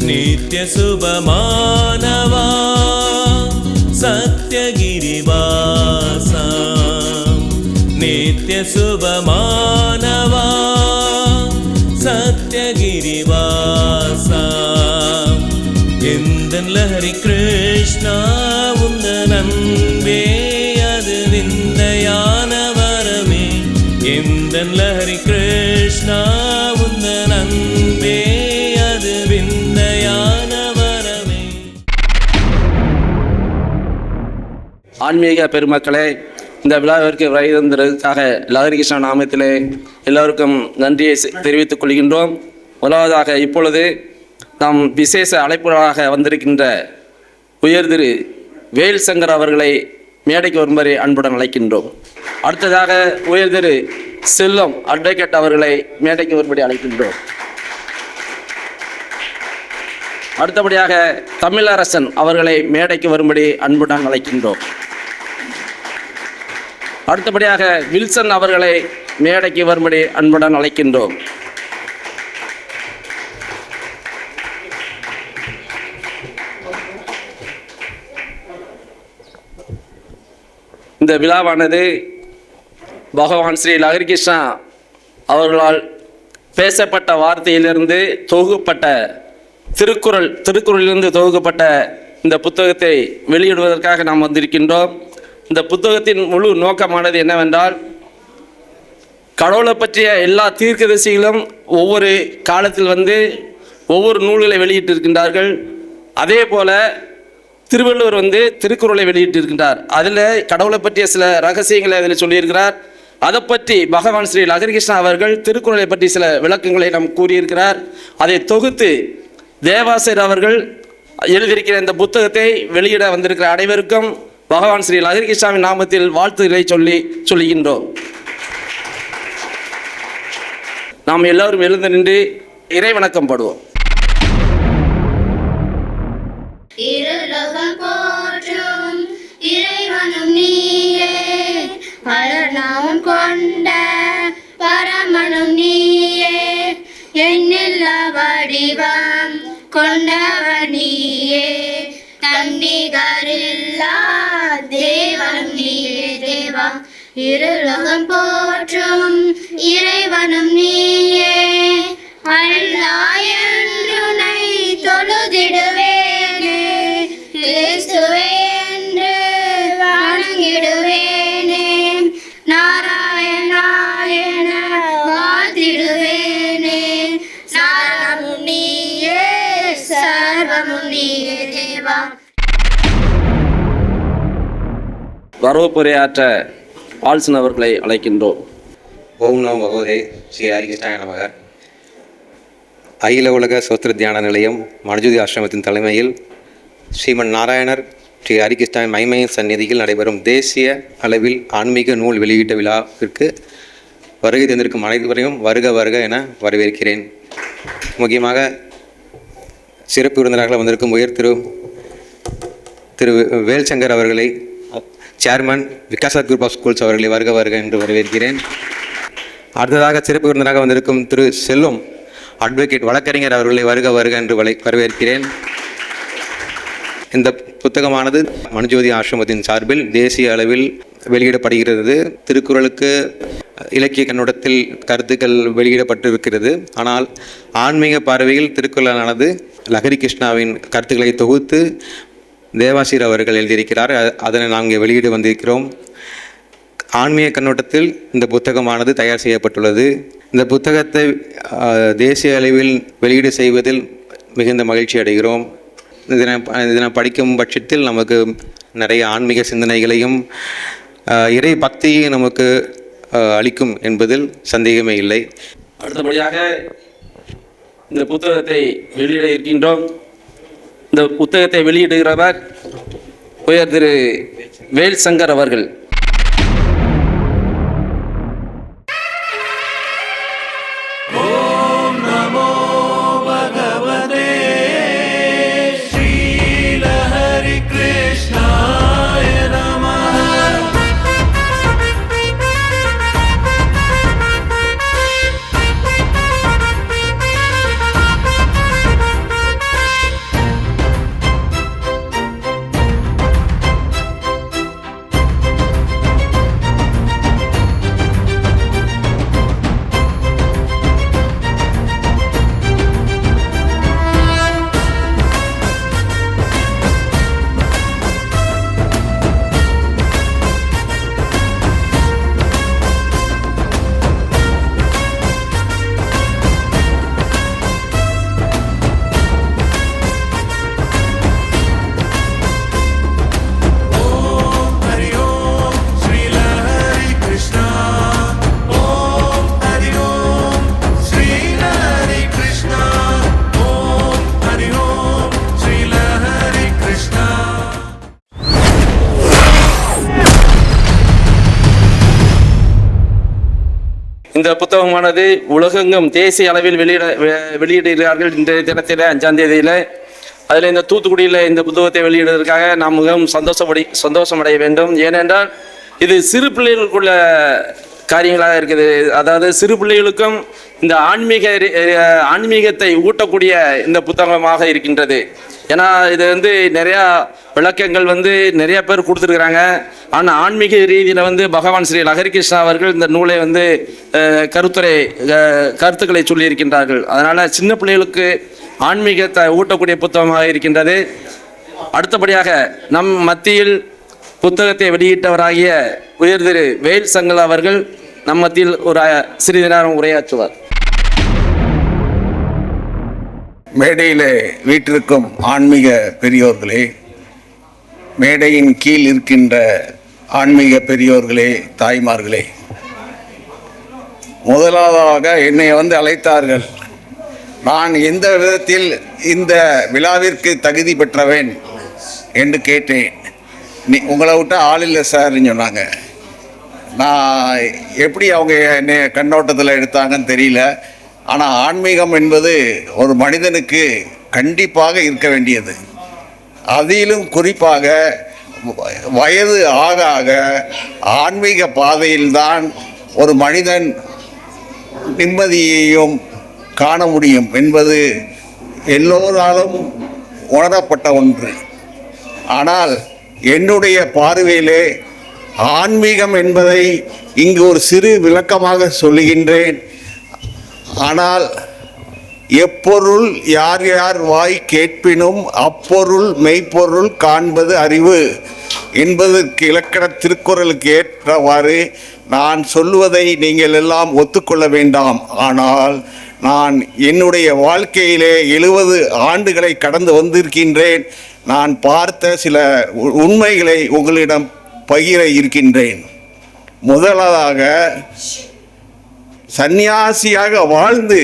நித்ய சுபமானவா சத்யகிரிவாசா நித்ய சுபமானவா சத்யகிரிவாசா எந்தன் லஹரி கிருஷ்ணா உந்தன் அன்பே அது விந்தையான வரமே எந்தன் லஹரி கிருஷ்ணா உந்தன் அன்பே அது விந்தையான வரமே. ஆன்மீக பெருமக்களே, இந்த விழாவிற்கு வருகை தந்ததற்காக லஹரி கிருஷ்ணா நாமத்திலே எல்லோருக்கும் நன்றியை தெரிவித்துக் கொள்கின்றோம். முதலாவதாக இப்பொழுது நாம் விசேஷ அழைப்பாளராக வந்திருக்கின்ற உயர் திரு வேல் சங்கர் அவர்களை மேடைக்கு வரும்படி அன்புடன் அழைக்கின்றோம். அடுத்ததாக உயர் திரு செல்வம் அட்வொகேட் அவர்களை மேடைக்கு வரும்படி அழைக்கின்றோம். அடுத்தபடியாக தமிழரசன் அவர்களை மேடைக்கு வரும்படி அன்புடன் அழைக்கின்றோம். அடுத்தபடியாக வில்சன் அவர்களை மேடைக்கு வரும்படி அன்புடன் அழைக்கின்றோம். இந்த விழாவானது பகவான் ஸ்ரீ லஹரி கிருஷ்ணா அவர்களால் பேசப்பட்ட வார்த்தையிலிருந்து தொகுக்கப்பட்ட திருக்குறளிலிருந்து தொகுக்கப்பட்ட இந்த புத்தகத்தை வெளியிடுவதற்காக நாம் வந்திருக்கின்றோம். இந்த புத்தகத்தின் முழு நோக்கமானது என்னவென்றால், கடவுளை பற்றிய எல்லா தீர்க்கதரிசிகளும் ஒவ்வொரு காலத்தில் ஒவ்வொரு நூல்களை வெளியிட்டிருக்கின்றார்கள். அதே போல திருவள்ளுவர் திருக்குறளை வெளியிட்டிருக்கின்றார். அதில் கடவுளை பற்றிய சில ரகசியங்களை அதில் சொல்லியிருக்கிறார். அதை பற்றி பகவான் ஸ்ரீ லஹரி கிருஷ்ணா அவர்கள் திருக்குறளை பற்றி சில விளக்கங்களை நாம் கூறியிருக்கிறார். அதை தொகுத்து தேவாசிரியர் அவர்கள் எழுதியிருக்கிற இந்த புத்தகத்தை வெளியிட வந்திருக்கிற அனைவருக்கும் பகவான் ஸ்ரீ லஹரி கிருஷ்ணாவின் நாமத்தில் வாழ்த்துக்களை சொல்லுகின்றோம். நாம் எல்லோரும் எழுந்து நின்று இறைவணக்கம் படுவோம். இருலகம் போற்றும் இறைவனும் நீயே, பரநாமம் கொண்ட பரமனும் நீயே, எண்ணில்லா வடிவம் கொண்டவர் நீயே, தன்னிகரில்லா தேவனும் நீயே தேவா. இருலகம் போற்றும் இறைவனும் நீயே, அல்லாஹ் என்றுனை தொழுதிடுவேனே, கிறிஸ்துவே என்று வணங்கிடுவேனே, நாராயணா என வாழ்த்திடுவேனே, சரணமும் நீயே சர்வமும் நீயே தேவா. வரவுரையாற்ற ஆல்சன் அவர்களை அழைக்கின்றோம். ஓம் நமோ பகவதே ஸ்ரீ ஹரிகிருஷ்ணாய நமக. அகில உலக சோத்திர தியான நிலையம் மனுஜூதி ஆசிரமத்தின் தலைமையில் ஸ்ரீமன் நாராயணர் ஸ்ரீ ஹரிகிருஷ்ணாவின் மைமையின் சந்நிதியில் நடைபெறும் தேசிய அளவில் ஆன்மீக நூல் வெளியீட்டு விழாவிற்கு வருகை தந்திருக்கும் அனைவரையும் வருக வருக என வரவேற்கிறேன். முக்கியமாக சிறப்பு விருந்தினராக வந்திருக்கும் உயர் திரு வேல்சங்கர் அவர்களை, சேர்மன் விகாசாத் குரூப் ஆஃப் ஸ்கூல்ஸ் அவர்களை வருக வருக என்று வரவேற்கிறேன். அடுத்ததாக சிறப்பு விருந்தினராக வந்திருக்கும் திரு செல்வம் அட்வொகேட் வழக்கறிஞர் அவர்களை வருக வருக என்று வரவேற்கிறேன். இந்த புத்தகமானது மனுஜோதி ஆசிரமத்தின் சார்பில் தேசிய அளவில் வெளியிடப்படுகிறது. திருக்குறளுக்கு இலக்கிய கண்ணோட்டத்தில் கருத்துக்கள் வெளியிடப்பட்டிருக்கிறது. ஆனால் ஆன்மீக பார்வையில் திருக்குறளானது லஹரி கிருஷ்ணாவின் கருத்துக்களை தொகுத்து தேவாசிரியர் அவர்கள் எழுதியிருக்கிறார். அதனை நாங்கள் வெளியிட வந்திருக்கிறோம். ஆன்மீக கண்ணோட்டத்தில் இந்த புத்தகமானது தயார் செய்யப்பட்டுள்ளது. இந்த புத்தகத்தை தேசிய அளவில் வெளியீடு செய்வதில் மிகுந்த மகிழ்ச்சி அடைகிறோம். இதனை படிக்கும் பட்சத்தில் நமக்கு நிறைய ஆன்மீக சிந்தனைகளையும் இறை பக்தியையும் நமக்கு அளிக்கும் என்பதில் சந்தேகமே இல்லை. அடுத்தபடியாக இந்த புத்தகத்தை வெளியிட இருக்கின்றோம். இந்த புத்தகத்தை வெளியிடுகிறவர் உயர் திரு வேல் சங்கர் அவர்கள். இந்த புத்தகமானது உலகெங்கும் தேசிய அளவில் வெளியிடுகிறார்கள். இன்றைய தினத்தில் 5ஆம் தேதியில் அதில் இந்த தூத்துக்குடியில் இந்த புத்தகத்தை வெளியிடுவதற்காக நாம் மிகவும் சந்தோஷமடைய வேண்டும். ஏனென்றால் இது சிறு பிள்ளைகளுக்குள்ள காரியங்களாக இருக்குது. அதாவது சிறு பிள்ளைகளுக்கும் இந்த ஆன்மீகத்தை ஊட்டக்கூடிய இந்த புத்தகமாக இருக்கின்றது. ஏன்னா இது நிறையா விளக்கங்கள் நிறைய பேர் கொடுத்துருக்குறாங்க. ஆனால் ஆன்மீக ரீதியில் பகவான் ஸ்ரீ லஹரி கிருஷ்ணா அவர்கள் இந்த நூலை கருத்துக்களை சொல்லியிருக்கின்றார்கள். அதனால் சின்ன பிள்ளைகளுக்கு ஆன்மீகத்தை ஊட்டக்கூடிய புத்தகமாக இருக்கின்றது. அடுத்தபடியாக நம் மத்தியில் புத்தகத்தை வெளியிட்டவராகிய உயர் திரு வேல் சங்கல் அவர்கள் நம் மத்தியில் ஒரு சிறிது நேரம் உரையாற்றுவார். மேடையில் வீற்றிருக்கும் ஆன்மீக பெரியோர்களே, மேடையின் கீழ் இருக்கின்ற ஆன்மீக பெரியோர்களே, தாய்மார்களே, முதலாவதாக என்னை அழைத்தார்கள். நான் எந்த விதத்தில் இந்த விழாவிற்கு தகுதி பெற்றவேன் என்று கேட்டேன். உங்களை விட்ட ஆள் இல்லை சார்ன்னு சொன்னாங்க. நான் எப்படி அவங்க என்னை கண்ணோட்டத்தில் எடுத்தாங்கன்னு தெரியல. ஆனால் ஆன்மீகம் என்பது ஒரு மனிதனுக்கு கண்டிப்பாக இருக்க வேண்டியது. அதிலும் குறிப்பாக வயது ஆக ஆக ஆன்மீக பாதையில்தான் ஒரு மனிதன் நிம்மதியையும் காண முடியும் என்பது எல்லோராலும் உணரப்பட்ட ஒன்று. ஆனால் என்னுடைய பார்வையிலே ஆன்மீகம் என்பதை இங்கு ஒரு சிறு விளக்கமாக சொல்லுகின்றேன். ஆனால் எப்பொருள் யார் யார் வாய் கேட்பினும் அப்பொருள் மெய்ப்பொருள் காண்பது அறிவு என்பதற்கு இலக்கண திருக்குறளுக்கு ஏற்றவாறு நான் சொல்லுவதை நீங்கள் எல்லாம் ஒத்துக்கொள்ள வேண்டாம். ஆனால் நான் என்னுடைய வாழ்க்கையிலே 70 ஆண்டுகளை கடந்து வந்திருக்கின்றேன். நான் பார்த்த சில உண்மைகளை உங்களிடம் பகிர இருக்கின்றேன். முதலாவதாக, சந்நியாசியாக வாழ்ந்து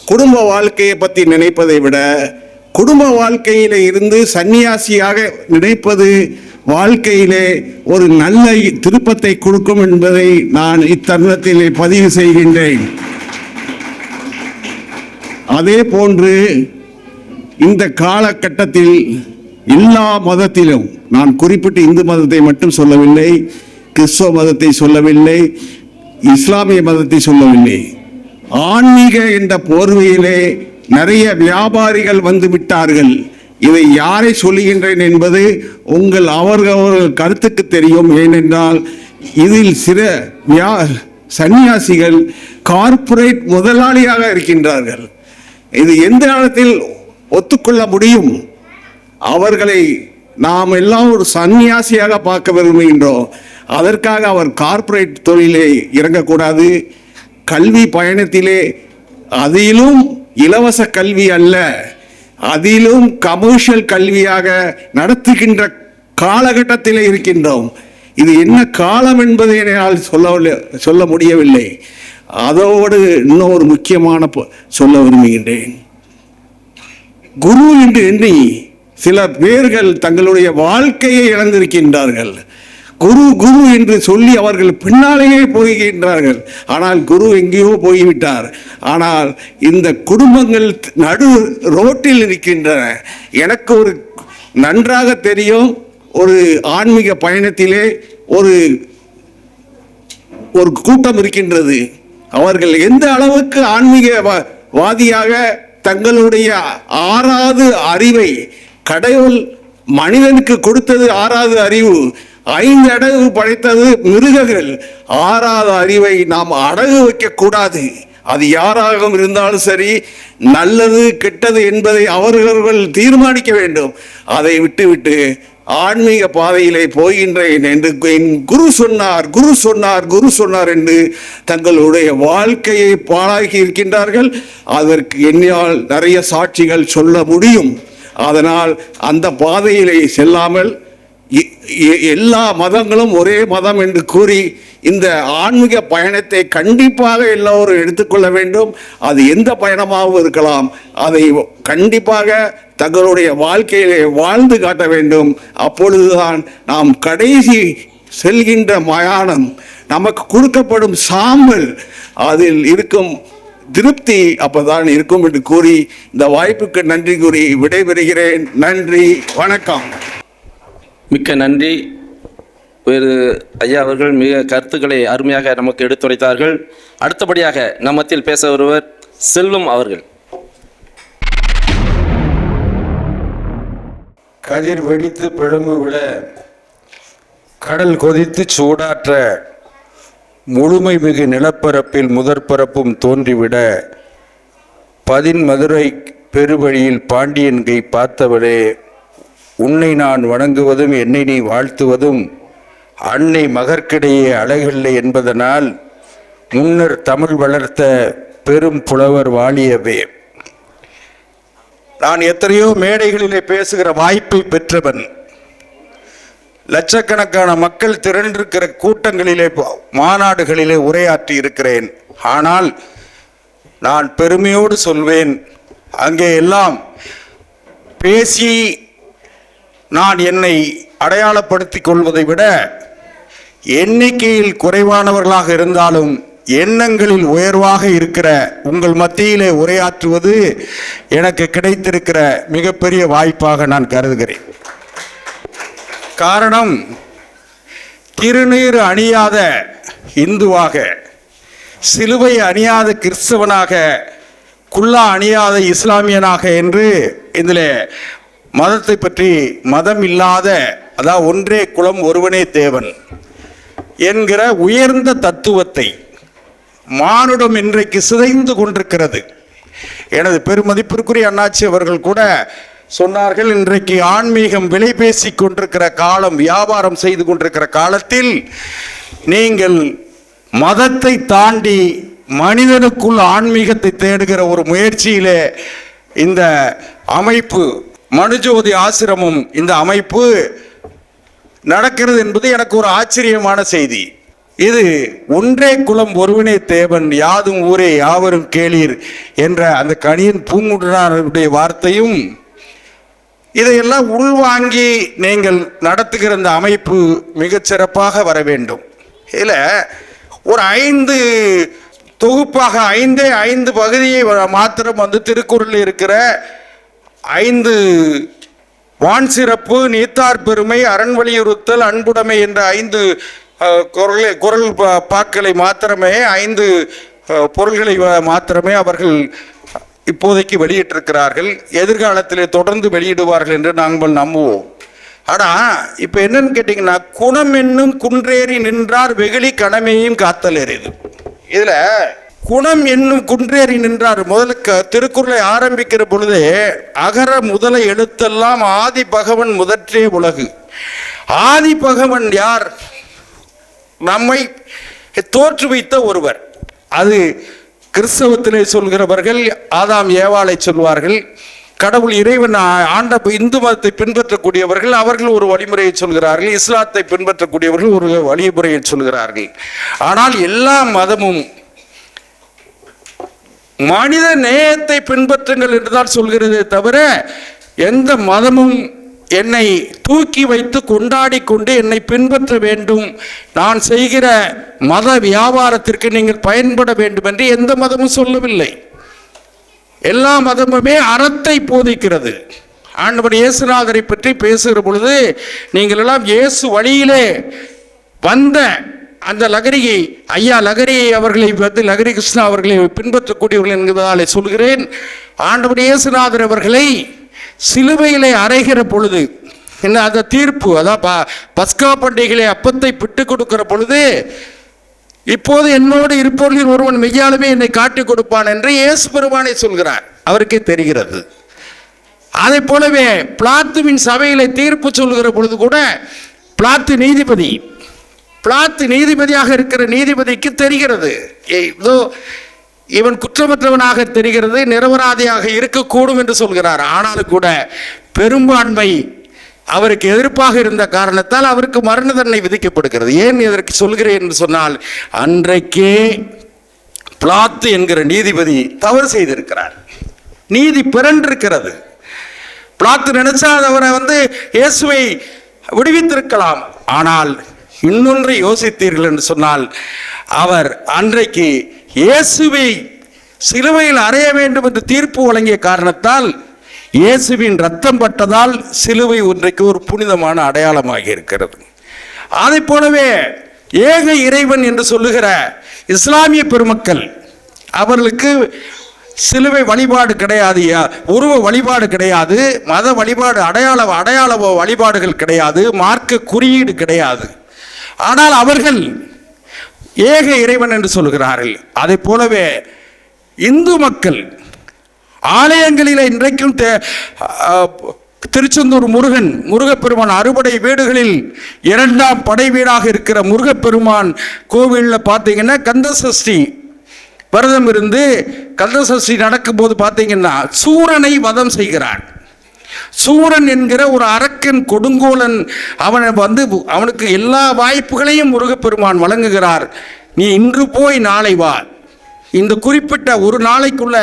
குடும்ப வாழ்க்கையை பற்றி நினைப்பதை விட குடும்ப வாழ்க்கையில இருந்து சந்நியாசியாக நினைப்பது வாழ்க்கையிலே ஒரு நல்ல திருப்பத்தை கொடுக்கும் என்பதை நான் இத்தருணத்திலே பதிவு செய்கின்றேன். அதே போன்று இந்த காலகட்டத்தில் எல்லா மதத்திலும், நான் குறிப்பிட்டு இந்து மதத்தை மட்டும் சொல்லவில்லை, கிறிஸ்தவ மதத்தை சொல்லவில்லை, இஸ்லாமிய மதத்தை சொல்லவில்லை, ஆன்மீக என்ற போர்வையிலே நிறைய வியாபாரிகள் வந்து விட்டார்கள். இதை யாரை சொல்லுகின்றேன் என்பது அவர்கள் கருத்துக்கு தெரியும். ஏனென்றால் இதில் சில சன்னியாசிகள் கார்ப்பரேட் முதலாளியாக இருக்கின்றார்கள். இது எந்த காலத்தில் ஒத்துக்கொள்ள முடியும்? அவர்களை நாம் எல்லாம் ஒரு சன்னியாசியாக பார்க்க விரும்புகின்றோம். அதற்காக அவர் கார்ப்பரேட் தொழிலே இறங்கக்கூடாது. கல்வி பயணத்திலே அதிலும் இலவச கல்வி அல்ல, அதிலும் கமர்ஷியல் கல்வியாக நடத்துகின்ற காலகட்டத்தில் இருக்கின்றோம். இது என்ன காலம் என்பதை என்னால் சொல்ல முடியவில்லை. அதோடு இன்னொரு முக்கியமான சொல்ல விரும்புகின்றேன். குரு என்று எண்ணி சில பேர்கள் தங்களுடைய வாழ்க்கையை இழந்திருக்கின்றார்கள். குரு குரு என்று சொல்லி அவர்கள் பின்னாலேயே போகின்றார்கள். ஆனால் குரு எங்கேயோ போய்விட்டார். ஆனால் இந்த குடும்பங்கள் நடு ரோட்டில் இருக்கின்றன. எனக்கு ஒரு நன்றாக தெரியும், ஒரு ஆன்மீக பயணத்திலே ஒரு கூட்டம் இருக்கின்றது. அவர்கள் எந்த அளவுக்கு ஆன்மீகவாதியாக தங்களுடைய 6வது அறிவை, கடவுள் மனிதனுக்கு கொடுத்தது 6வது அறிவு, 5 அடகு படைத்தது மிருகங்கள். 6வது அறிவை நாம் அடகு வைக்க கூடாது. அது யாராக இருந்தாலும் சரி, நல்லது கெட்டது என்பதை அவர்கள் தீர்மானிக்க வேண்டும். அதை விட்டுவிட்டு ஆன்மீக பாதையிலே போகின்றேன் என்று என் குரு சொன்னார், குரு சொன்னார், குரு சொன்னார் என்று தங்களுடைய வாழ்க்கையை பாழாக்கி இருக்கின்றார்கள். அதற்கு என்னால் நிறைய சாட்சிகள் சொல்ல முடியும். அதனால் அந்த பாதையிலே செல்லாமல் எல்லா மதங்களும் ஒரே மதம் என்று கூறி இந்த ஆன்மீக பயணத்தை கண்டிப்பாக எல்லோரும் எடுத்துக்கொள்ள வேண்டும். அது எந்த பயணமாகவும் இருக்கலாம். அதை கண்டிப்பாக தங்களுடைய வாழ்க்கையிலே வாழ்ந்து காட்ட வேண்டும். அப்பொழுதுதான் நாம் கடைசி செல்கின்ற மயானம், நமக்கு கொடுக்கப்படும் சாம்பல், அதில் இருக்கும் திருப்தி அப்பதான் இருக்கும் என்று கூறி இந்த வாய்ப்புக்கு நன்றி கூறி விடைபெறுகிறேன். நன்றி, வணக்கம். மிக்க நன்றி. வேறு ஐயா அவர்கள் மிக கருத்துக்களை அருமையாக நமக்கு எடுத்துரைத்தார்கள். அடுத்தபடியாக நம் மத்தியில் பேச வருவர் செல்வம் அவர்கள். கதிர் வெடித்து பிழம்பு விட, கடல் கொதித்து சூடாற்ற, முழுமை மிகு நிலப்பரப்பில் முதற்பரப்பும் தோன்றிவிட, மதுரை பெருவழியில் பாண்டியன்கை பார்த்தவளே, உன்னை நான் வணங்குவதும் என்னை நீ வாழ்த்துவதும் அன்னை மகற்கிடையே அழகில்லை என்பதனால் முன்னர் தமிழ் வளர்த்த பெரும் புலவர் வாழியவே. நான் எத்தனையோ மேடைகளிலே பேசுகிற வாய்ப்பை பெற்றவன். லட்சக்கணக்கான மக்கள் திரண்டிருக்கிற கூட்டங்களிலே, மாநாடுகளிலே உரையாற்றி இருக்கிறேன். ஆனால் நான் பெருமையோடு சொல்வேன், அங்கே எல்லாம் பேசி நான் என்னை அடையாளப்படுத்திக் கொள்வதை விட, எண்ணிக்கையில் குறைவானவர்களாக இருந்தாலும் எண்ணங்களில் உயர்வாக இருக்கிற உங்கள் மத்தியிலே உரையாற்றுவது எனக்கு கிடைத்திருக்கிற மிகப்பெரிய வாய்ப்பாக நான் கருதுகிறேன். காரணம், திருநீறு அணியாத இந்துவாக, சிலுவை அணியாத கிறிஸ்தவனாக, குல்லா அணியாத இஸ்லாமியனாக என்று இதில் மதத்தை பற்றி, மதம் இல்லாத, அதாவது ஒன்றே குலம் ஒருவனே தேவன் என்கிற உயர்ந்த தத்துவத்தை மானுடம் இன்றைக்கு சிதைந்து கொண்டிருக்கிறது. எனது பெருமதிப்பிற்குரிய அண்ணாச்சி அவர்கள் கூட சொன்னார்கள், இன்றைக்கு ஆன்மீகம் விலை பேசி கொண்டிருக்கிற காலம், வியாபாரம் செய்து கொண்டிருக்கிற காலத்தில் நீங்கள் மதத்தை தாண்டி மனிதனுக்குள் ஆன்மீகத்தை தேடுகிற ஒரு முயற்சியிலே இந்த அமைப்பு, மனுஜோதி ஆசிரமம், இந்த அமைப்பு நடக்கிறது என்பது எனக்கு ஒரு ஆச்சரியமான செய்தி. இது ஒன்றே குலம் ஒருவனே தேவன், யாதும் ஊரே யாவரும் கேளீர் என்ற அந்த கணியன் பூங்குன்றனாருடைய வார்த்தையும், இதையெல்லாம் உள்வாங்கி நீங்கள் நடத்துகிற இந்த அமைப்பு மிகச்சிறப்பாக வர வேண்டும். இதில் ஒரு 5 தொகுப்பாக 5 பகுதியை மாத்திரம் திருக்குறளில் இருக்கிற 5 வான் சிறப்பு, நீத்தார் பெருமை, அரண் வலியுறுத்தல், அன்புடைமை என்ற 5 குறள் பாக்களை மாத்திரமே, 5 பொருள்களை மாத்திரமே அவர்கள் இப்போதைக்கு வெளியிட்டிருக்கிறார்கள். எதிர்காலத்திலே தொடர்ந்து வெளியிடுவார்கள் என்று நாங்கள் நம்புவோம். ஆனால் இப்போ என்னன்னு கேட்டிங்கன்னா, குணம் என்னும் குன்றேறி நின்றார் வெகுளி கணமையும் காத்தல் எறிது. இதில் குணம் என்னும் குன்றேறி நின்றார். முதல்ல திருக்குறளை ஆரம்பிக்கிற பொழுதே அகர முதல எழுத்தெல்லாம் ஆதி பகவன் முதற்றே உலகு. ஆதி பகவன் யார்? நம்மை தோற்றுவித்த ஒருவர். அது கிறிஸ்தவத்திலே சொல்கிறவர்கள் ஆதாம் ஏவாளை சொல்வார்கள். கடவுள் இறைவன் ஆண்ட இந்து மதத்தை பின்பற்றக்கூடியவர்கள் அவர்கள் ஒரு வழிமுறையை சொல்கிறார்கள். இஸ்லாத்தை பின்பற்றக்கூடியவர்கள் ஒரு வழிமுறையை சொல்கிறார்கள். ஆனால் எல்லா மதமும் மனித நேயத்தை பின்பற்றுங்கள் என்றுதான் சொல்கிறதே தவிர, எந்த மதமும் என்னை தூக்கி வைத்து கொண்டாடி கொண்டு என்னை பின்பற்ற வேண்டும், நான் செய்கிற மத வியாபாரத்திற்கு நீங்கள் பயன்பட வேண்டும் என்று எந்த மதமும் சொல்லவில்லை. எல்லா மதமுமே அறத்தை போதிக்கிறது. ஆண்டவர் இயேசுநாதரை பற்றி பேசுகிற பொழுது, நீங்கள் எல்லாம் இயேசு வழியிலே வந்த அந்த லகரியை, ஐயா லகரியை அவர்களை லகரி கிருஷ்ணா அவர்களை பின்பற்றக்கூடியவர்கள் என்பதாலே சொல்கிறேன். ஆண்டவர் இயேசுநாதர் அவர்களை சிலுவையிலே அறைகிற பொழுது என்ன அந்த தீர்ப்பு, அதான் பஸ்கா பண்டிகையிலே அப்பத்தை பிட்டு கொடுக்கிற பொழுது, இப்போது என்னோடு இருப்பவர்களில் ஒருவன் மெய்யாலுமே என்னை காட்டிக் கொடுப்பான் என்று இயேசு பெருமானை சொல்கிறார். அவருக்கே தெரிகிறது. அதை போலவே பிளாத்துவின் சபையிலே தீர்ப்பு சொல்கிற பொழுது கூட, பிளாத்து நீதிபதியாக இருக்கிற நீதிபதிக்கு தெரிகிறது, இதோ இவன் குற்றமற்றவனாக தெரிகிறது, நிரபராதியாக இருக்கக்கூடும் என்று சொல்கிறார். ஆனாலும் கூட பெரும்பான்மை அவருக்கு எதிர்ப்பாக இருந்த காரணத்தால் அவருக்கு மரண தண்டனை விதிக்கப்படுகிறது. ஏன் இதற்கு சொல்கிறேன் என்று சொன்னால், அன்றைக்கே பிளாத்து என்கிற நீதிபதி தவறு செய்திருக்கிறார். நீதி பிறண்டிருக்கிறது. பிளாத்து நினைச்சா அவரை இயேசுவை விடுவித்திருக்கலாம். ஆனால் இன்னொன்றை யோசித்தீர்கள் என்று சொன்னால், அவர் அன்றைக்கு இயேசுவை சிலுவையில் அறைய வேண்டும் என்று தீர்ப்பு வழங்கிய காரணத்தால், இயேசுவின் ரத்தம் பட்டதால் சிலுவை ஒன்றைக்கு ஒரு புனிதமான அடையாளமாகி இருக்கிறது. அதை போலவே ஏக இறைவன் என்று சொல்லுகிற இஸ்லாமிய பெருமக்கள், அவர்களுக்கு சிலுவை வழிபாடு கிடையாது, உருவ வழிபாடு கிடையாது, மத வழிபாடு அடையாள வழிபாடுகள் கிடையாது, மார்க்க குறியீடு கிடையாது. ஆனால் அவர்கள் ஏக இறைவன் என்று சொல்கிறார்கள். அதை போலவே இந்து மக்கள் ஆலயங்களில் இன்றைக்கும் திருச்செந்தூர் முருகப்பெருமான் அறுபடை வீடுகளில் 2ஆம் படை வீடாக இருக்கிற முருகப்பெருமான் கோவிலில் பார்த்தீங்கன்னா கந்தசஷ்டி விரதம் இருந்து கந்தசஷ்டி நடக்கும்போது பார்த்தீங்கன்னா சூரனை வதம் செய்கிறான். சூரன் என்கிற ஒரு அரக்கன் கொடுங்கோலன் அவனுக்கு எல்லா வாய்ப்புகளையும் முருகப்பெருமான் வழங்குகிறார். நீ இன்று போய் நாளை வா, இந்த குறிப்பிட்ட ஒரு நாளைக்குள்ள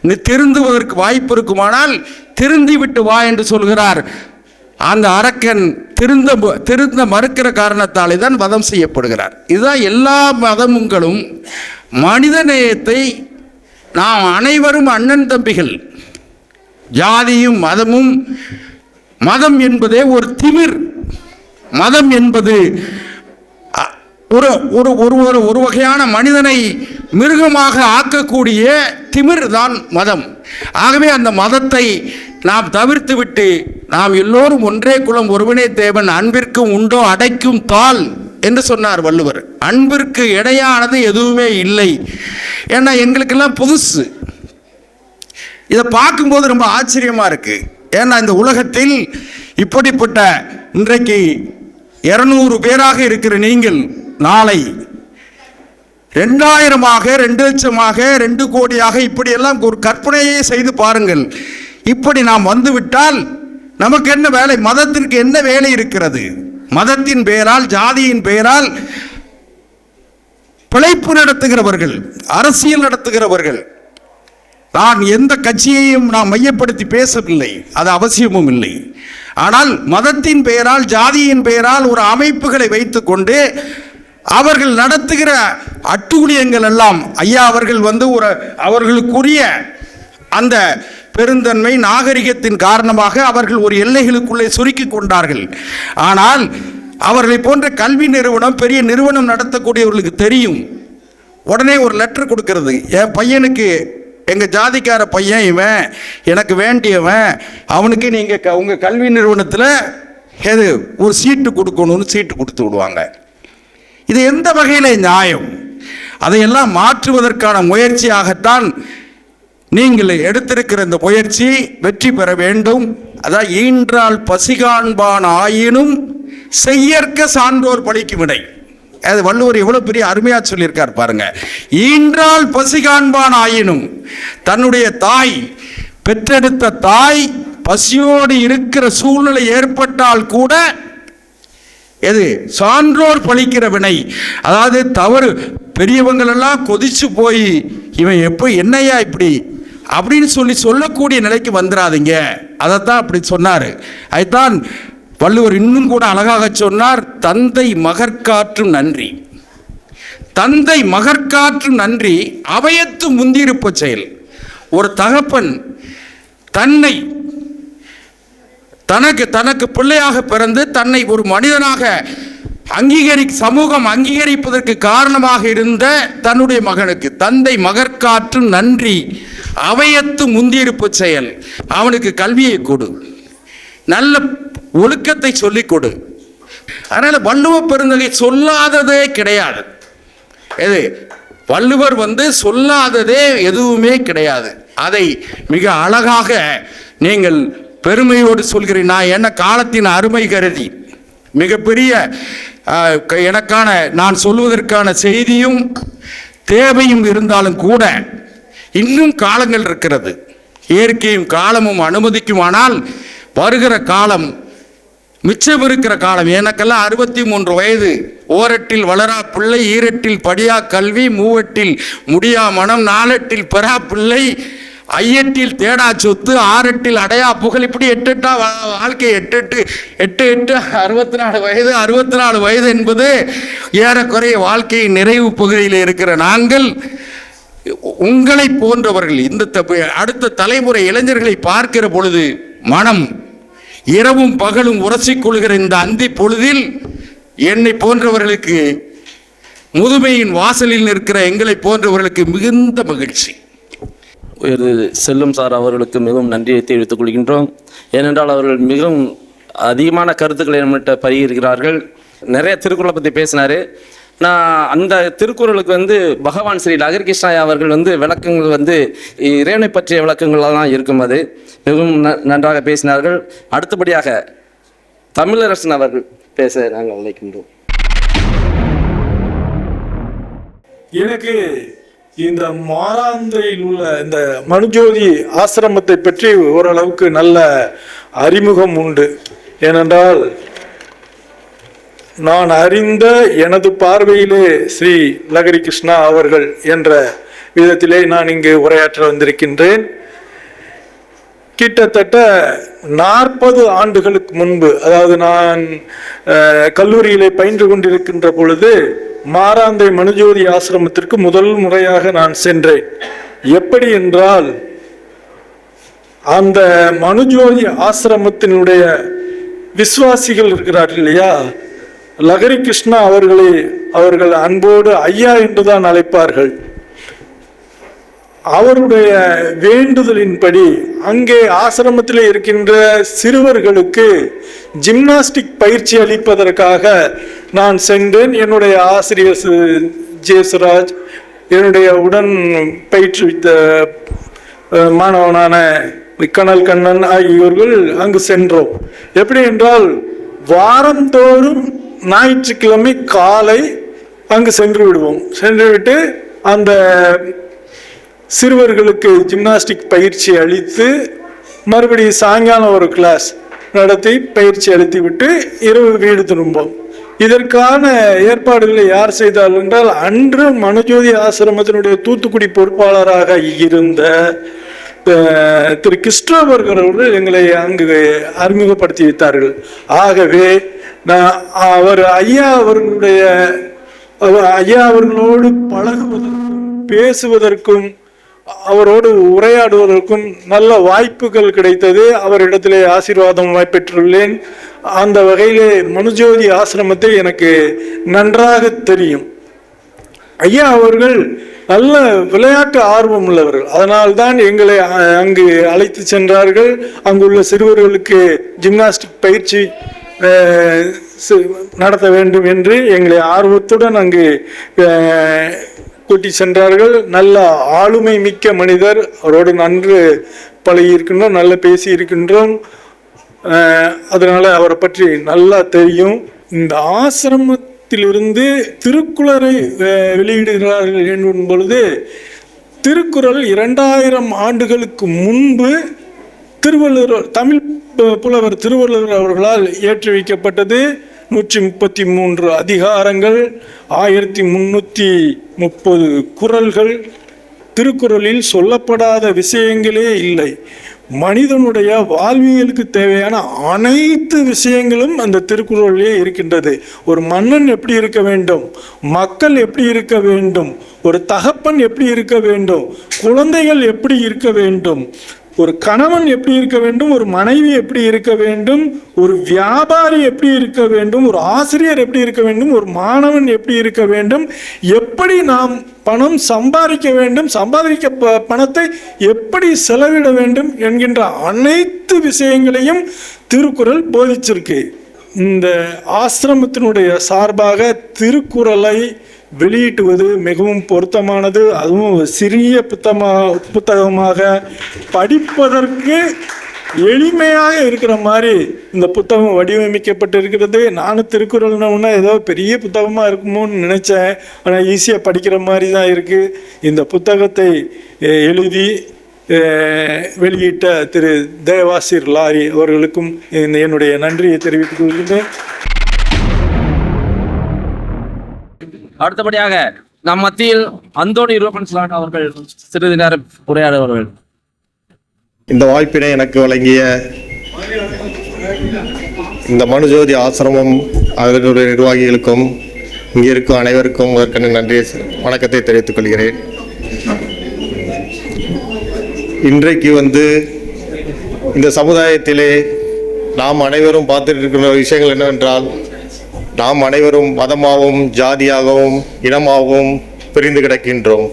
நீ திருந்துவதற்கு வாய்ப்பு இருக்குமானால் திருந்தி விட்டு வா என்று சொல்கிறார். அந்த அரக்கன் திருந்த மறுக்கிற காரணத்தாலே தான் வதம் செய்யப்படுகிறார். இதுதான் எல்லா மதங்களும் மனித நேயத்தை, நாம் அனைவரும் அண்ணன் தம்பிகள், ஜாதியும் மதமும், மதம் என்பதே ஒரு திமிர், மதம் என்பது ஒரு வகையான மனிதனை மிருகமாக ஆக்கக்கூடிய திமிர் தான் மதம். ஆகவே அந்த மதத்தை நாம் தவிர்த்து விட்டு நாம் எல்லோரும் ஒன்றே குலம் ஒருவனே தேவன், அன்பிற்கும் உண்டோ அடைக்கும் தாள் என்று சொன்னார் வள்ளுவர். அன்பிற்கு இடையானது எதுவுமே இல்லை. ஏன்னா எங்களுக்கெல்லாம் புதுசு, இதை பார்க்கும்போது ரொம்ப ஆச்சரியமா இருக்கு. ஏன்னா இந்த உலகத்தில் இப்படிப்பட்ட இன்றைக்கு 200 பேராக இருக்கிற நீங்கள் நாளை 2000ஆக, 2 லட்சமாக, 2 கோடியாக, இப்படியெல்லாம் ஒரு கற்பனையே செய்து பாருங்கள். இப்படி நாம் வந்துவிட்டால் நமக்கு என்ன வேலை? மதத்திற்கு என்ன வேலை இருக்கிறது? மதத்தின் பெயரால், ஜாதியின் பெயரால் பிழைப்பு நடத்துகிறவர்கள், அரசியல் நடத்துகிறவர்கள். நான் எந்த கட்சியையும் நாம் மையப்படுத்தி பேசவில்லை, அது அவசியமும் இல்லை. ஆனால் மதத்தின் பெயரால், ஜாதியின் பெயரால் ஒரு அமைப்புகளை வைத்துக்கொண்டு அவர்கள் நடத்துகிற அட்டூழியங்கள் எல்லாம், ஐயா அவர்கள் அவர்களுக்குரிய அந்த பெருந்தன்மை நாகரிகத்தின் காரணமாக அவர்கள் ஒரு எல்லைகளுக்குள்ளே சுருக்கி கொண்டார்கள். ஆனால் அவர்களை போன்ற கல்வி நிறுவனம், பெரிய நிறுவனம் நடத்தக்கூடியவர்களுக்கு தெரியும், உடனே ஒரு லெட்டர் கொடுக்கிறது, என் பையனுக்கு, எங்கள் ஜாதிக்கார பையன் இவன், எனக்கு வேண்டியவன், அவனுக்கு நீங்கள் உங்கள் கல்வி நிறுவனத்தில் ஒரு சீட்டு கொடுக்கணும்னு சீட்டு கொடுத்து விடுவாங்க. இது எந்த வகையில் நியாயம்? அதையெல்லாம் மாற்றுவதற்கான முயற்சியாகத்தான் நீங்கள் எடுத்திருக்கிற இந்த முயற்சி வெற்றி பெற வேண்டும். அதான் ஈன்றால் பசிகாண்பான் ஆயினும் செய்யற்க சான்றோர் பழிக்கும் விடை. அது வள்ளுவர் எவ்வளவு பெரிய அருமையா சொல்லியிருக்கார் பாருங்க. ஈன்றால் பசிகாண்பான் ஆயினும், தன்னுடைய தாய், பெற்றெடுத்த தாய் பசியோடு இருக்கிற சூழ்நிலை ஏற்பட்டால் கூட சான்றோர் பழிக்கிற வினை. அதாவது தவறு, பெரியவங்கள் எல்லாம் கொதிச்சு போய் இவன் எப்போ என்னையா இப்படி அப்படின்னு சொல்லக்கூடிய நிலைக்கு வந்துடாதீங்க. அதைத்தான் அப்படி சொன்னார். அதுதான் வள்ளுவர் இன்னும் கூட அழகாக சொன்னார், தந்தை மகற்காற்றும் நன்றி. தந்தை மகற்காற்றும் நன்றி அவையத்து முந்தியிருப்ப செயல். ஒரு தகப்பன் தனக்கு பிள்ளையாக பிறந்து தன்னை ஒரு மனிதனாக சமூகம் அங்கீகரிப்பதற்கு காரணமாக இருந்த தன்னுடைய மகனுக்கு தந்தை மகற்காற்றும் நன்றி அவையத்து முந்தியிருப்பு செயல். அவனுக்கு கல்வியை கொடு, நல்ல ஒழுக்கத்தை சொல்லிக் கொடு. அதனால வள்ளுவ பெருந்தகை சொல்லாததே கிடையாது. வள்ளுவர் சொல்லாததே எதுவுமே கிடையாது. அதை மிக அழகாக நீங்கள் பெருமையோடு சொல்கிறேன். நான் என்ன காலத்தின் அருமை கருதி மிகப்பெரிய எனக்கான நான் சொல்வதற்கான செய்தியும் தேவையும் இருந்தாலும் கூட இன்னும் காலங்கள் இருக்கிறது. இயற்கையும் காலமும் அனுமதிக்குமானால் வருகிற காலம், மிச்சம் இருக்கிற காலம், எனக்கெல்லாம் 63 வயது, ஓரட்டில் வளரா பிள்ளை, ஈரட்டில் படியா கல்வி, மூவட்டில் முடியா மனம், நாலட்டில் பெறா பிள்ளை, ஐயட்டில் தேடா சொத்து, ஆறெட்டில் அடையா புகழ், இப்படி எட்டெட்டா வாழ்க்கை. எட்டு 64 வயது. 64 வயது என்பது ஏறக்குறைய வாழ்க்கையின் நிறைவு பகுதியில் இருக்கிற நாங்கள் உங்களை போன்றவர்கள் இந்த அடுத்த தலைமுறை இளைஞர்களை பார்க்கிற பொழுது மனம் இரவும் பகலும் உரசிக் கொள்கிற இந்த அந்தி பொழுதில் என்னை போன்றவர்களுக்கு, முதுமையின் வாசலில் நிற்கிற எங்களை போன்றவர்களுக்கு மிகுந்த மகிழ்ச்சி. செல்லும் சார் அவர்களுக்கு மிகவும் நன்றியை தெரிவித்துக் கொள்கின்றோம். ஏனென்றால் அவர்கள் மிகவும் அதிகமான கருத்துக்களை நம்மகிட்ட பகிர்கிறார்கள். நிறைய திருக்குறளை பற்றி பேசினார். நான் அந்த திருக்குறளுக்கு பகவான் ஸ்ரீ லகரிகிருஷ்ணாயா அவர்கள் விளக்கங்கள் இறைவனை பற்றிய விளக்கங்களாக தான் இருக்கும். அது மிகவும் நன்றாக பேசினார்கள். அடுத்தபடியாக தமிழரசன் அவர்கள் பேச நாங்கள் அழைக்கின்றோம். எனக்கு இந்த மாறாந்தையில் உள்ள இந்த மனுஜோதி ஆசிரமத்தை பற்றி ஓரளவுக்கு நல்ல அறிமுகம் உண்டு. ஏனென்றால் நான் அறிந்த எனது பார்வையிலே ஸ்ரீ லகரி கிருஷ்ணா அவர்கள் என்ற விதத்திலே நான் இங்கு உரையாற்ற வந்திருக்கின்றேன். கிட்டத்தட்ட 40 ஆண்டுகளுக்கு முன்பு, அதாவது நான் கல்லூரியிலே பயின்று கொண்டிருக்கின்ற பொழுது மாறாந்தை மனுஜோதி ஆசிரமத்திற்கு முதல் முறையாக நான் சென்றேன். எப்படி என்றால், அந்த மனுஜோதி ஆசிரமத்தினுடைய விசுவாசிகள் இருக்கிறார்கள் இல்லையா, லகரி கிருஷ்ணா அவர்கள் அன்போடு ஐயா என்றுதான் அழைப்பார்கள். அவருடைய வேண்டுதலின்படி அங்கே ஆசிரமத்தில் இருக்கின்ற சிறுவர்களுக்கு ஜிம்னாஸ்டிக் பயிற்சி அளிப்பதற்காக நான் சென்றேன். என்னுடைய ஆசிரியர் ஜேசுராஜ், என்னுடைய உடன் பயிற்றுவித்த மாணவனான கனல் கண்ணன் ஆகியோர்கள் அங்கு சென்றோம். எப்படி என்றால், வாரந்தோறும் ஞாயிற்றுக்கிழமை காலை அங்கு சென்று விடுவோம். சென்றுவிட்டு அந்த சிறுவர்களுக்கு ஜிம்னாஸ்டிக் பயிற்சி அளித்து மறுபடியும் சாயங்காலம் ஒரு கிளாஸ் நடத்தி பயிற்சி அளித்து விட்டு இரவு வீடு திரும்போம். இதற்கான ஏற்பாடுகளை யார் செய்தார் என்றால், அன்று மனுஜோதி ஆசிரமத்தினுடைய தூத்துக்குடி பொறுப்பாளராக இருந்த திரு கிறிஸ்டோபர் அவர்கள் எங்களை அங்கு அறிமுகப்படுத்தி வைத்தார்கள். ஆகவே அவர் ஐயா அவர்களோடு பழகுவதற்கும் பேசுவதற்கும் அவரோடு உரையாடுவதற்கும் நல்ல வாய்ப்புகள் கிடைத்தது. அவரிடத்திலே ஆசீர்வாதம் பெற்றுள்ளேன். அந்த வகையிலே மனுஜோதி ஆசிரமத்தை எனக்கு நன்றாக தெரியும். ஐயா அவர்கள் நல்ல விளையாட்டு ஆர்வம் உள்ளவர்கள். அதனால்தான் எங்களை அங்கு அழைத்து சென்றார்கள். அங்குள்ள சிறுவர்களுக்கு ஜிம்னாஸ்டிக் பயிற்சி நடத்த வேண்டும் என்று எங்களை ஆர்வத்துடன் அங்கு கூட்டி சென்றார்கள். நல்ல ஆளுமை மிக்க மனிதர். அவரோடு நன்கு பழகி இருக்கின்றோம், நல்ல பேசி இருக்கின்றோம். அதனால அவரை பற்றி நல்லா தெரியும். இந்த ஆசிரமத்திலிருந்து திருக்குறளை வெளியிடுகிறார்கள் என்னும் பொழுது, திருக்குறள் 2000 ஆண்டுகளுக்கு முன்பு தமிழ் புலவர் திருவள்ளுவர் அவர்களால் ஏற்றி வைக்கப்பட்டது. 133 அதிகாரங்கள், 1330 குறள்கள். திருக்குறளில் சொல்லப்படாத விஷயங்களே இல்லை. மனிதனுடைய வாழ்வியலுக்கு தேவையான அனைத்து விஷயங்களும் அந்த திருக்குறளிலே இருக்கின்றது. ஒரு மன்னன் எப்படி இருக்க வேண்டும், மக்கள் எப்படி இருக்க வேண்டும், ஒரு தகப்பன் எப்படி இருக்க வேண்டும், குழந்தைகள் எப்படி இருக்க வேண்டும், ஒரு கணவன் எப்படி இருக்க வேண்டும், ஒரு மனைவி எப்படி இருக்க வேண்டும், ஒரு வியாபாரி எப்படி இருக்க வேண்டும், ஒரு ஆசிரியர் எப்படி இருக்க வேண்டும், ஒரு மாணவன் எப்படி இருக்க வேண்டும், எப்படி நாம் பணம் சம்பாதிக்க வேண்டும், சம்பாதிக்க பணத்தை எப்படி செலவிட வேண்டும் என்கின்ற அனைத்து விஷயங்களையும் திருக்குறள் போதிச்சிருக்கு. இந்த ஆசிரமத்தினுடைய சார்பாக திருக்குறளை வெளியிட்டுவது மிகவும் பொருத்தமானது. அதுவும் சிறிய புத்தகமாக படிப்பதற்கு எளிமையாக இருக்கிற மாதிரி இந்த புத்தகம் வடிவமைக்கப்பட்டிருக்கிறது. நானும் திருக்குறள்னா ஏதோ பெரிய புத்தகமாக இருக்குமோன்னு நினச்சேன். ஆனால் ஈஸியாக படிக்கிற மாதிரி தான் இருக்குது. இந்த புத்தகத்தை எழுதி வெளியிட்ட திரு தேவாசிர் லாரி அவர்களுக்கும் என்னுடைய நன்றியை தெரிவித்துக் கொள்கின்றேன். அடுத்தபடியாக நம் மத்தியில் அந்தோணி ரூபன்ஸ்லாட் அவர்கள் சிறிது நேரம் உரையாடுவார்கள். இந்த வாய்ப்பினை எனக்கு வழங்கிய இந்த மனுஜோதி ஆசிரமம் அதனுடைய நிர்வாகிகளுக்கும் இங்கே இருக்கும் அனைவருக்கும் அதற்கான நன்றியை வணக்கத்தை தெரிவித்துக் கொள்கிறேன். இன்றைக்கு இந்த சமுதாயத்திலே நாம் அனைவரும் பார்த்துட்டு இருக்கிற விஷயங்கள் என்னவென்றால், நாம் அனைவரும் மதமாகவும் ஜாதியாகவும் இனமாகவும் பிரிந்து கிடக்கின்றோம்.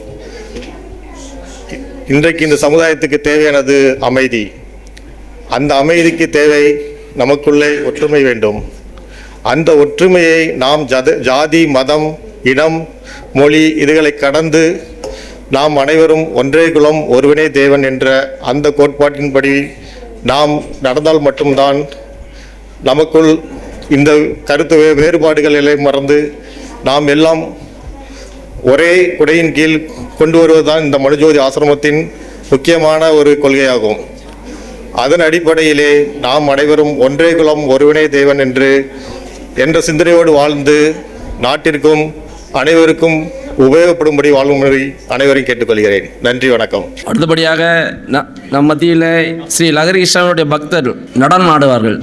இன்றைக்கு இந்த சமுதாயத்துக்கு தேவையானது அமைதி. அந்த அமைதிக்கு தேவை நமக்குள்ளே ஒற்றுமை வேண்டும். அந்த ஒற்றுமையை நாம் ஜாதி மதம் இனம் மொழி இதுகளை கடந்து நாம் அனைவரும் ஒன்றே குலம் ஒருவனே தேவன் என்ற அந்த கோட்பாட்டின்படி நாம் நடந்தால் மட்டும்தான் நமக்குள் இந்த கருத்து வேறுபாடுகள் எல்லாம் மறந்து நாம் எல்லாம் ஒரே குடையின் கீழ் கொண்டு வருவதுதான் இந்த மனுஜோதி ஆசிரமத்தின் முக்கியமான ஒரு கொள்கையாகும். அதன் அடிப்படையிலே நாம் அனைவரும் ஒன்றே குலம் ஒருவனே தேவன் என்ற சிந்தனையோடு வாழ்ந்து நாட்டிற்கும் அனைவருக்கும் உபயோகப்படும்படி வாழும்படி அனைவரையும் கேட்டுக்கொள்கிறேன். நன்றி, வணக்கம். அடுத்தபடியாக நம் மத்தியில் ஸ்ரீ லகரி கிருஷ்ணனுடைய பக்தர் நடனம் ஆடுவார்கள்.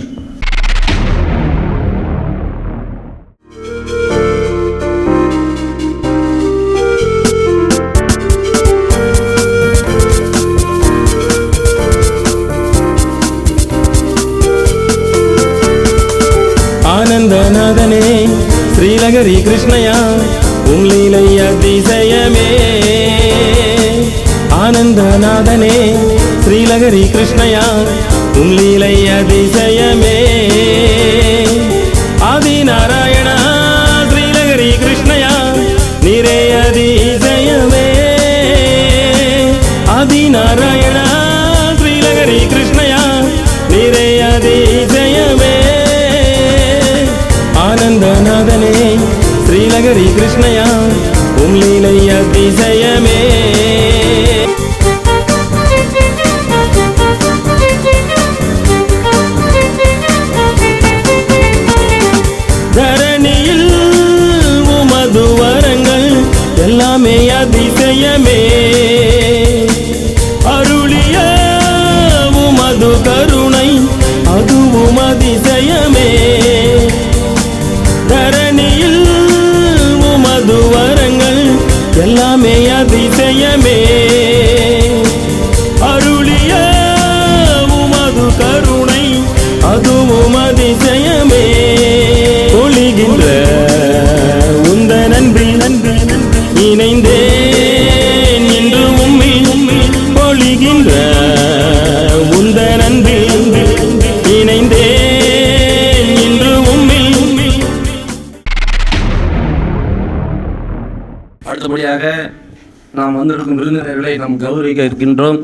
ஆனந்தநாதனே ஸ்ரீலகரி கிருஷ்ணயா உம் லீலை அதிசயமே. ஆனந்தநாதனே ஸ்ரீலகரி கிருஷ்ணயா உம் லீலை அதிசயமே. ஆதி நாராயணா ஸ்ரீலகரி கிருஷ்ணயா நீரே அதிசயமே. ஆதி நாராயணா ஸ்ரீலகரி கிருஷ்ணயா நீரே அதிசயமே. ஆனந்தநாதனே ஸ்ரீலகரி கிருஷ்ணயா உம் லீலை அதிசயமே. தரணியில் உமது வரங்கள் எல்லாமே அதிசயமே. அருளிய உமது கருணை அதுவும் அதிசயமே. தரணியில் உமது வரங்கள் எல்லாமே அதிசயமே. அருளிய உமது கருணை அதுவும் அதிசயமே. ஒளிகின்ற உந்த நன்றி இணைந்தேன் என்று உம்மில் ஒளிகின்ற உந்த நன்றி இணைந்தேன் என்று உம்மில். அடுத்தபடியாக நாம் வந்திருக்கும் விருந்தினர்களை நாம் கௌரவிக்க இருக்கின்றோம்.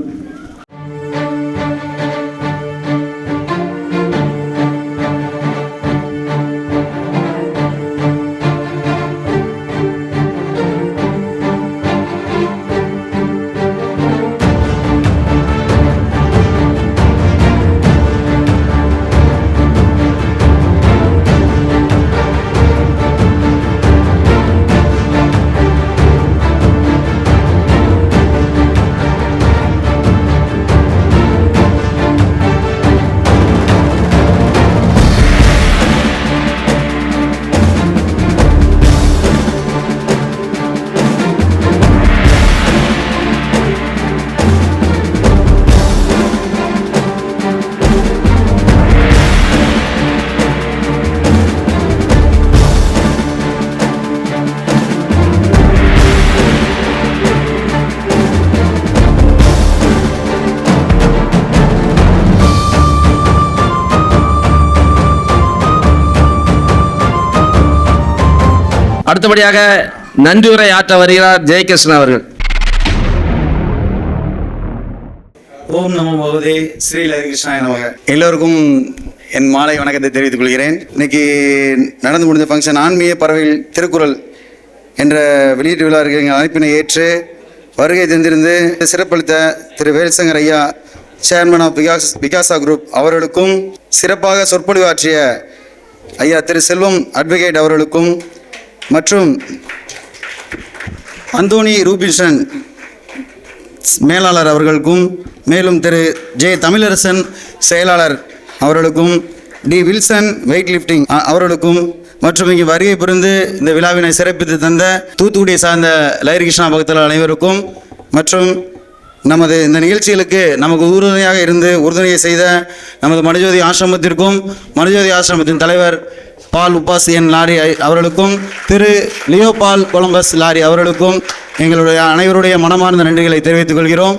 அடுத்தபடியாக நன்றியுரை ஆற்ற வருகிறார் ஜெயகிருஷ்ணன் அவர்கள். ஓம் நமோ பகவதே ஸ்ரீ லகரிகிருஷ்ணாய நமக. எல்லோருக்கும் என் மாலை வணக்கத்தை தெரிவித்துக் கொள்கிறேன். இன்னைக்கு நடந்து முடிந்த ஃபங்க்ஷன் ஆன்மீக பறவைகள் திருக்குறள் என்ற வெளியீட்டு விழாவிற்கு எங்கள் அழைப்பினை ஏற்று வருகை தந்திருந்து சிறப்பளித்த திரு வேல்சங்கர் ஐயா, சேர்மன் ஆஃப் விகாசா குரூப் அவர்களுக்கும், சிறப்பாக சொற்பொழிவாற்றிய ஐயா திரு செல்வம் அட்வொகேட் அவர்களுக்கும், மற்றும் அந்தோனி ரூபின்சன் மேலாளர் அவர்களுக்கும், மேலும் திரு ஜே தமிழரசன் செயலாளர் அவர்களுக்கும், டி வில்சன் வெயிட் லிஃப்டிங் அவர்களுக்கும், மற்றும் இங்கு வருகை புரிந்து இந்த விழாவினை சிறப்பித்து தந்த தூத்துக்குடியை சார்ந்த லஹரி கிருஷ்ணா பக்தர்கள் அனைவருக்கும், மற்றும் நமது இந்த நிகழ்ச்சிகளுக்கு நமக்கு உறுதுணையாக இருந்து உறுதுணையை செய்த நமது மனுஜோதி ஆசிரமத்திற்கும், மனுஜோதி ஆசிரமத்தின் தலைவர் பால் உபாசியன் லாரி அவர்களுக்கும், திரு லியோ பால் கொலம்பஸ் லாரி அவர்களுக்கும் எங்களுடைய அனைவருடைய மனமார்ந்த நன்றிகளை தெரிவித்துக் கொள்கிறோம்.